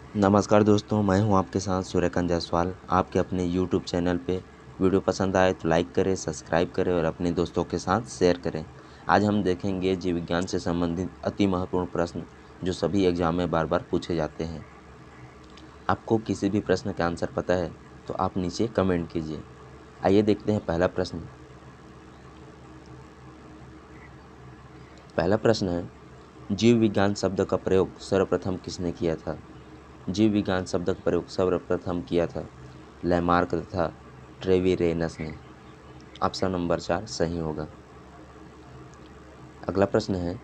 नमस्कार दोस्तों, मैं हूं आपके साथ सूर्यकांत जायसवाल। आपके अपने यूट्यूब चैनल पे वीडियो पसंद आए तो लाइक करें, सब्सक्राइब करें और अपने दोस्तों के साथ शेयर करें। आज हम देखेंगे जीव विज्ञान से संबंधित अति महत्वपूर्ण प्रश्न जो सभी एग्जाम में बार बार पूछे जाते हैं। आपको किसी भी प्रश्न का आंसर पता है तो आप नीचे कमेंट कीजिए। आइए देखते हैं पहला प्रश्न। पहला प्रश्न है, जीव विज्ञान शब्द का प्रयोग सर्वप्रथम किसने किया था? जीव विज्ञान शब्द का प्रयोग सर्वप्रथम किया था लैमार्क तथा ट्रेविरेनस ने। ऑप्शन नंबर 4 सही होगा। अगला प्रश्न है,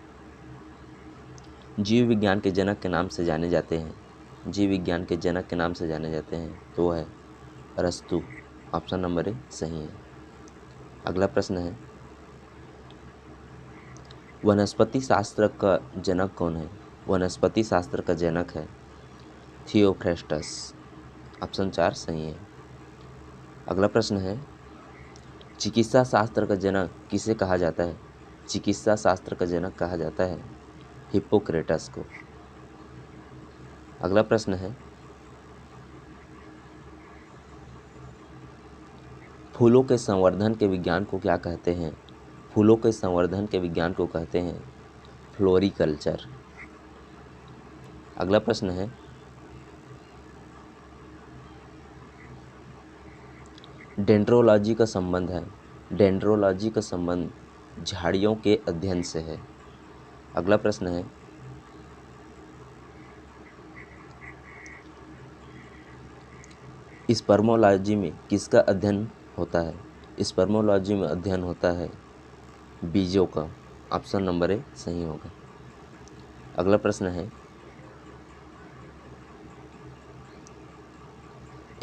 जीव विज्ञान के जनक के नाम से जाने जाते हैं। जीव विज्ञान के जनक के नाम से जाने जाते हैं तो वह है अरस्तु। ऑप्शन नंबर ए सही है। अगला प्रश्न है, वनस्पति शास्त्र का जनक कौन है? वनस्पति शास्त्र का जनक है थियोफ्रेस्टस। ऑप्शन 4 सही है। अगला प्रश्न है, चिकित्सा शास्त्र का जनक किसे कहा जाता है? चिकित्सा शास्त्र का जनक कहा जाता है हिप्पोक्रेटस को। अगला प्रश्न है, फूलों के संवर्धन के विज्ञान को क्या कहते हैं? फूलों के संवर्धन के विज्ञान को कहते हैं फ्लोरिकल्चर। अगला प्रश्न है, डेंड्रोलॉजी का संबंध है। डेंड्रोलॉजी का संबंध झाड़ियों के अध्ययन से है। अगला प्रश्न है, स्पर्मोलॉजी में किसका अध्ययन होता है? स्पर्मोलॉजी में अध्ययन होता है बीजों का। ऑप्शन नंबर ए सही होगा। अगला प्रश्न है,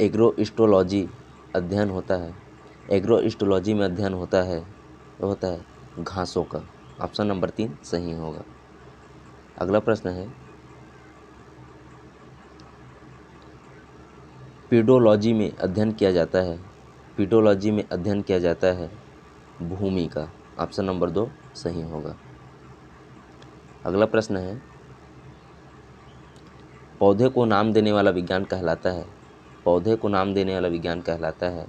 एग्रोइस्टोलॉजी अध्ययन होता है। एग्रोइस्टोलॉजी में अध्ययन होता है घासों का। ऑप्शन नंबर 3 सही होगा। अगला प्रश्न है, पीडोलॉजी में अध्ययन किया जाता है। पीडोलॉजी में अध्ययन किया जाता है भूमि का। ऑप्शन नंबर 2 सही होगा। अगला प्रश्न है, पौधे को नाम देने वाला विज्ञान कहलाता है। पौधे को नाम देने वाला विज्ञान कहलाता है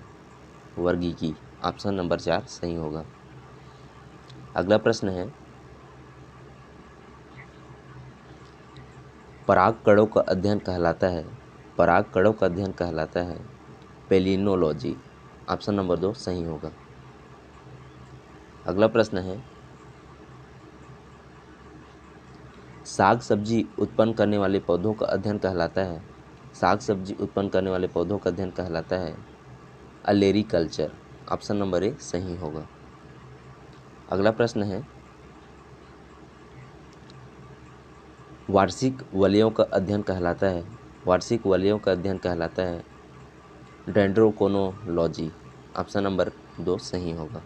वर्गीकी। ऑप्शन नंबर 4 सही होगा। अगला प्रश्न है, परागकणों का अध्ययन कहलाता है। परागकणों का अध्ययन कहलाता है पेलिनोलॉजी। ऑप्शन नंबर 2 सही होगा। अगला प्रश्न है, साग सब्जी उत्पन्न करने वाले पौधों का अध्ययन कहलाता है। साग सब्जी उत्पन्न करने वाले पौधों का अध्ययन कहलाता है अलेरिकल्चर। ऑप्शन नंबर ए सही होगा। अगला प्रश्न है, वार्षिक वलयों का अध्ययन कहलाता है। वार्षिक वलयों का अध्ययन कहलाता है डेंड्रोकोनोलॉजी। ऑप्शन नंबर 2 सही होगा।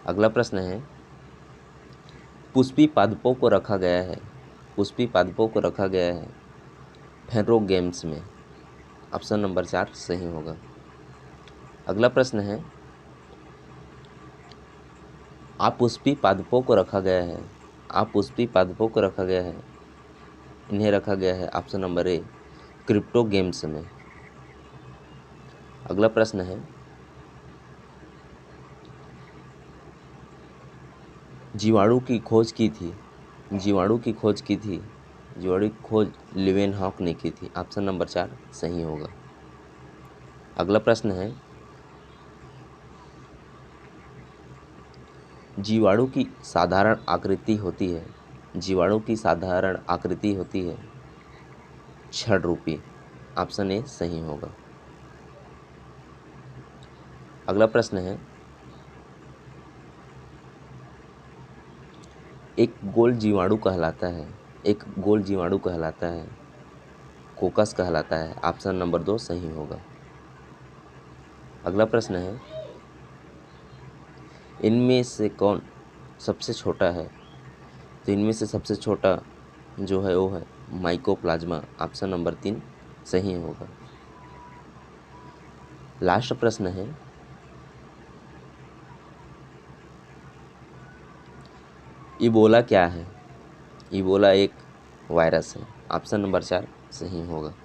अगला प्रश्न है, पुष्पी पादपों को रखा गया है। पुष्पी पादपों को रखा गया है फेरोगेम्स में। ऑप्शन नंबर 4 सही होगा। अगला प्रश्न है, अपुष्पी पादपों को रखा गया है। अपुष्पी पादपों को रखा गया है, इन्हें रखा गया है ऑप्शन नंबर ए क्रिप्टोगेम्स में। अगला प्रश्न है, जीवाणु की खोज की थी। जीवाणु की खोज की थी जीवाणु की खोज लिवेनहॉक ने की थी। ऑप्शन नंबर 4 सही होगा। अगला प्रश्न है, जीवाणु की साधारण आकृति होती है। जीवाणु की साधारण आकृति होती है छड़ रूपी। ऑप्शन ए सही होगा। अगला प्रश्न है, एक गोल जीवाणु कहलाता है। एक गोल जीवाणु कहलाता है कोकस कहलाता है। ऑप्शन नंबर 2 सही होगा। अगला प्रश्न है, इनमें से कौन सबसे छोटा है? तो इनमें से सबसे छोटा जो है वो है माइकोप्लाज्मा। ऑप्शन नंबर 3 सही होगा। लास्ट प्रश्न है, इबोला क्या है? इबोला एक वायरस है। ऑप्शन नंबर 4 सही होगा।